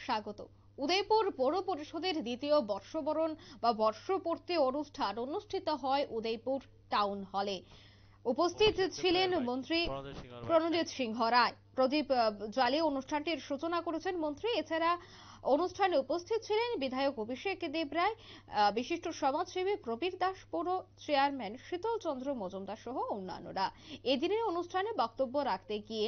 স্বাগত। উদয়পুর পৌর পরিষদের দ্বিতীয় বর্ষবরণ বা বর্ষপূর্তি অনুষ্ঠান অনুষ্ঠিত হয় উদয়পুর টাউন হলে। উপস্থিত ছিলেন মন্ত্রী প্রণজিৎ সিংহ রায়। প্রদীপ জ্বালিয়ে অনুষ্ঠানটির সূচনা করেছেন মন্ত্রী। এছাড়া অনুষ্ঠানে উপস্থিত ছিলেন বিধায়ক অভিষেক দেব রায়, বিশিষ্ট সমাজসেবী প্রবীর দাস, পৌর চেয়ারম্যান শীতল চন্দ্র মজুমদার সহ অন্যান্যরা। এদিনের অনুষ্ঠানে বক্তব্য রাখতে গিয়ে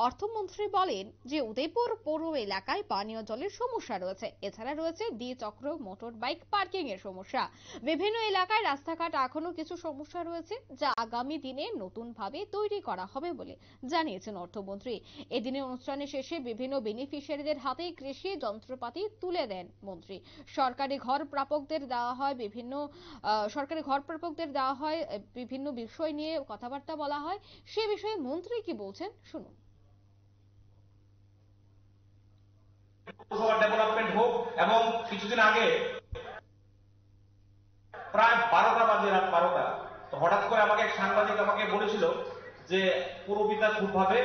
অর্থমন্ত্রী বলেন যে উদয়পুর পৌর এলাকায় পানীয় জলের সমস্যা রয়েছে। এছাড়া রয়েছে দ্বিচক্র মোটর বাইক পার্কিং এর সমস্যা। বিভিন্ন এলাকায় রাস্তাঘাট এখনো কিছু সমস্যা রয়েছে, যা আগামী দিনে নতুন ভাবে তৈরি করা হবে বলে জানিয়েছেন অর্থমন্ত্রী। এদিনের অনুষ্ঠানে শেষে বিভিন্ন বেনিফিশিয়ারিদের হাতে কৃষি যন্ত্রপাতি তুলে দেন মন্ত্রী। সরকারি ঘর প্রাপকদের দেওয়া হয় বিভিন্ন বিষয় নিয়ে কথাবার্তা বলা হয়। সে বিষয়ে মন্ত্রী কি বলছেন শুনুন। ডেভেলপমেন্ট হোক, এবং কিছুদিন আগে প্রায় 12টা বাজে, রাত 12টা, তো হঠাৎ করে আমাকে এক সাংবাদিক আমাকে বলেছিল যে পুরপিতা খুবভাবে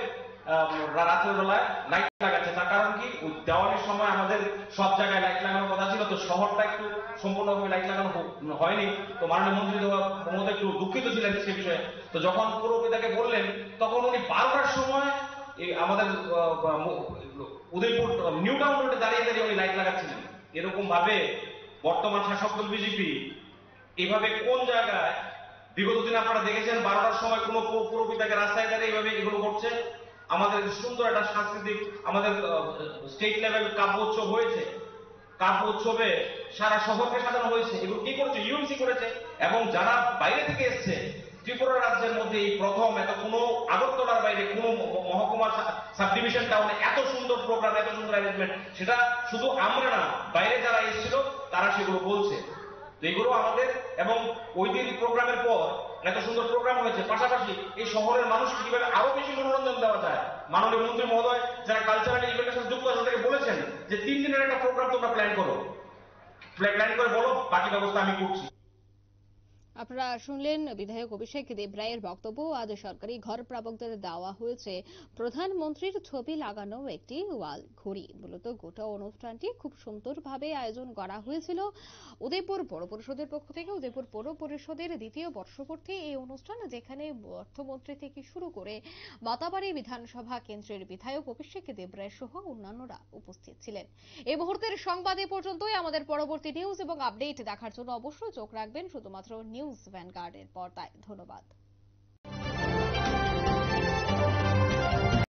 রাতের বেলায় লাইট লাগাচ্ছে। তার কারণ কি, দেওয়ালির সময় আমাদের সব জায়গায় লাইট লাগানোর কথা ছিল, তো শহরটা একটু সম্পূর্ণভাবে লাইট লাগানো হয়নি। তো মাননীয় মন্ত্রী মহোদয় একটু দুঃখিত ছিলেন সে বিষয়ে। তো যখন পুরপিতাকে বললেন, তখন উনি 12টার সময় আমাদের উদয়পুর নিউ টাউন রোডে দাঁড়িয়ে দাঁড়িয়ে উনি লাইট লাগাচ্ছিলেন। এরকম ভাবে বর্তমান শাসক দল বিজেপি এইভাবে কোন জায়গায় বিগত দিন আপনারা দেখেছেন 12টার সময় কোন পুরপিতাকে রাস্তায় দাঁড়িয়ে এইভাবে এগুলো করছে? আমাদের সুন্দর একটা সাংস্কৃতিক, আমাদের স্টেট লেভেল কাব্য উৎসব হয়েছে, কাব্য উৎসবে সারা শহরকে সাজানো হয়েছে। এগুলো কি করেছে? ইউএমসি করেছে। এবং যারা বাইরে থেকে এসছে, ত্রিপুরা রাজ্যের মধ্যে এই প্রথম এত কোনো আগরতলার বাইরে কোনো মহকুমা সাব ডিভিশন টাউনে এত সুন্দর প্রোগ্রাম, এত সুন্দর অ্যারেঞ্জমেন্ট, সেটা শুধু আমরা না, বাইরে যারা এসেছিল তারা সেগুলো বলছে। তো এগুলো আমাদের, এবং ওই দিন প্রোগ্রামের পর এত সুন্দর প্রোগ্রাম হয়েছে, পাশাপাশি এই শহরের মানুষকে কিভাবে আরো বেশি মনোরঞ্জন দেওয়া যায়। মাননীয় মন্ত্রী মহোদয় যারা কালচারাল ইভেন্টের সাথে যুক্ত আছে তাদেরকে বলেছেন যে 3 দিনের একটা প্রোগ্রাম তোমরা প্ল্যান করে বলো, বাকি ব্যবস্থা আমি করছি। আপনারা শুনলেন বিধায়ক অভিষেক দেব রায়ের বক্তব্য। আজ সরকারি ঘর প্রাপকদের দেওয়া হয়েছে প্রধানমন্ত্রীর ছবি লাগানো একটি ওয়াল ঘড়ি। মূলত গোটা অনুষ্ঠানটি খুব সুন্দরভাবে আয়োজন করা হয়েছিল উদয়পুর পৌর পরিষদের পক্ষ থেকে। উদয়পুর পৌর পরিষদের দ্বিতীয় বর্ষপূর্তি এই অনুষ্ঠান, যেখানে অর্থমন্ত্রী থেকে শুরু করে মাতাবাড়ি বিধানসভা কেন্দ্রের বিধায়ক অভিষেক দেব রায় সহ অন্যান্যরা উপস্থিত ছিলেন। এই মুহূর্তের সংবাদ এ পর্যন্তই। আমাদের পরবর্তী নিউজ এবং আপডেট দেখার জন্য অবশ্যই চোখ রাখবেন শুধুমাত্র নিউজ ভ্যানগার্ডের পর্দায়। ধন্যবাদ।